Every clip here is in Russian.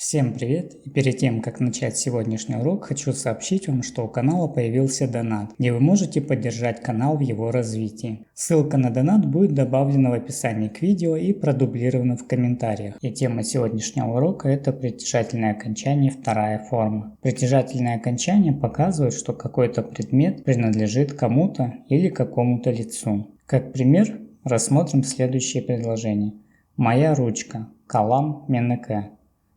Всем привет! И перед тем, как начать сегодняшний урок, хочу сообщить вам, что у канала появился донат, где вы можете поддержать канал в его развитии. Ссылка на донат будет добавлена в описании к видео и продублирована в комментариях. И тема сегодняшнего урока – это притяжательное окончание, вторая форма. Притяжательное окончание показывает, что какой-то предмет принадлежит кому-то или какому-то лицу. Как пример, рассмотрим следующее предложение. Моя ручка, калам менеке.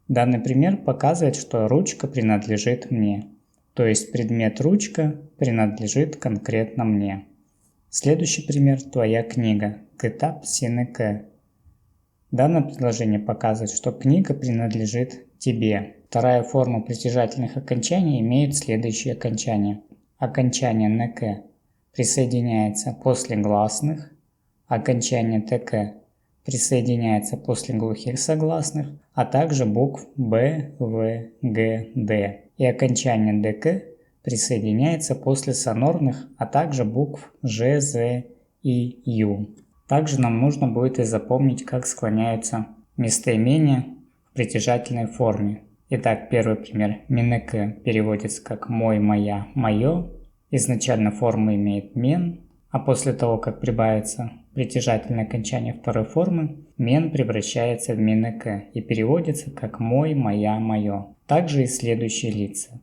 Данный пример показывает, что ручка принадлежит мне, то есть предмет ручка принадлежит конкретно мне. Следующий пример – твоя книга, китап синеке. Данное предложение показывает, что книга принадлежит тебе. Вторая форма притяжательных окончаний имеет следующие окончания. Окончание неке присоединяется после гласных, окончание теке присоединяется после глухих согласных, а также букв Б, В, Г, Д. И окончание ДК присоединяется после сонорных, а также букв Ж, З и Ю. Также нам нужно будет и запомнить, как склоняются местоимения в притяжательной форме. Итак, первый пример. Менеке переводится как мой, моя, мое. Изначально форма имеет мен, а после того, как прибавится притяжательное окончание второй формы, мен превращается в менеке и переводится как мой, моя, мое. Также и следующие лица.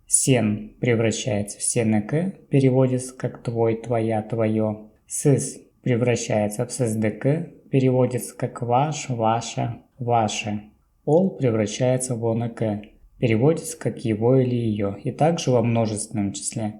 Сен превращается в сенеке, переводится как твой, твоя, твое. Сыс превращается в ссдк, переводится как ваш, ваша, ваше. Ол превращается в онеке, переводится как его или ее, и также во множественном числе.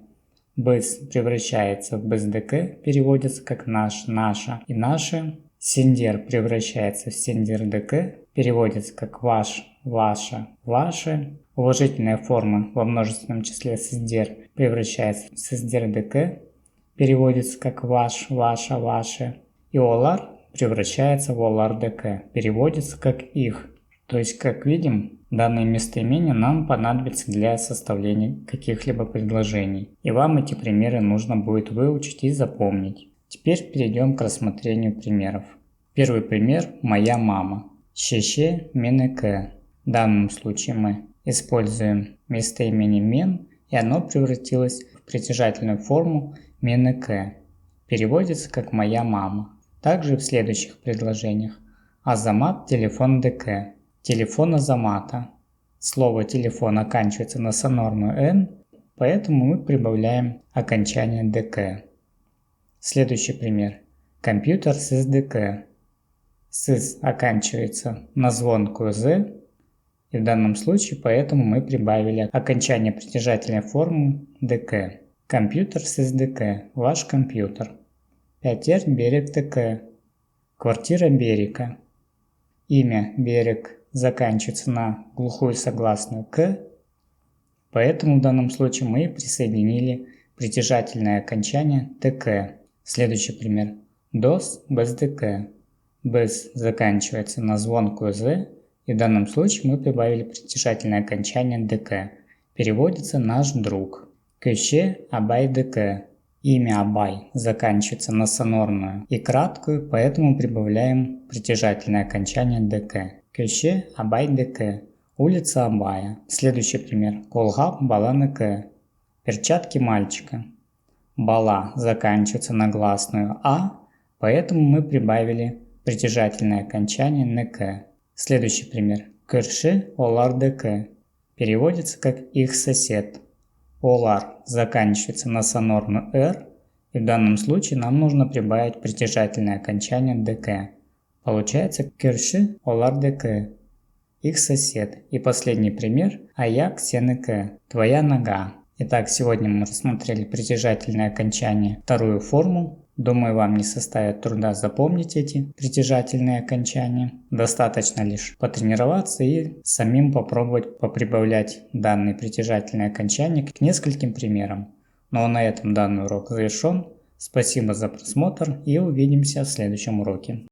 Быс превращается в БСДК, переводится как наш, наша и наше. Синдер превращается в синдердк, переводится как ваш, ваша, ваше. Уважительная форма во множественном числе сиздер превращается в сиздердк, переводится как ваш, ваша, ваше. И олар превращается в олардк, переводится как их. То есть, как видим, данные местоимения нам понадобятся для составления каких-либо предложений. И вам эти примеры нужно будет выучить и запомнить. Теперь перейдем к рассмотрению примеров. Первый пример – моя мама. Щеще менеке. В данном случае мы используем местоимение мен, и оно превратилось в притяжательную форму менеке. Переводится как моя мама. Также в следующих предложениях. Азамат телефон ДК. Телефон Азамата. Слово телефон оканчивается на сонорную «н», поэтому мы прибавляем окончание «дк». Следующий пример. Компьютер ССДК. СИС оканчивается на звонкую «з», и в данном случае поэтому мы прибавили окончание притяжательной формы «дк». Компьютер ССДК. Ваш компьютер. Пятер берег ДК. Квартира Берега. Имя Берег заканчивается на глухую согласную «к», поэтому в данном случае мы присоединили притяжательное окончание «тк». Следующий пример. Дос без ДК. Без заканчивается на звонкую «з», и в данном случае мы прибавили притяжательное окончание «дк». Переводится «наш друг». Кюще Абай ДК. Имя Абай заканчивается на сонорную и краткую, поэтому прибавляем притяжательное окончание «дк». Кюще Абай ДК. Улица Абая. Следующий пример. Колгап бала неке. Перчатки мальчика. Бала заканчивается на гласную А, поэтому мы прибавили притяжательное окончание неке. Следующий пример. Кырши олар ДК. Переводится как их сосед. Олар заканчивается на сонорную «р», и в данном случае нам нужно прибавить притяжательное окончание «дк». Получается кырши олар ДК. Их сосед. И последний пример. Аяк сенеке. Твоя нога. Итак, сегодня мы рассмотрели притяжательное окончание, вторую форму. Думаю, вам не составит труда запомнить эти притяжательные окончания. Достаточно лишь потренироваться и самим попробовать поприбавлять данные притяжательные окончания к нескольким примерам. Ну а на этом данный урок завершен. Спасибо за просмотр и увидимся в следующем уроке.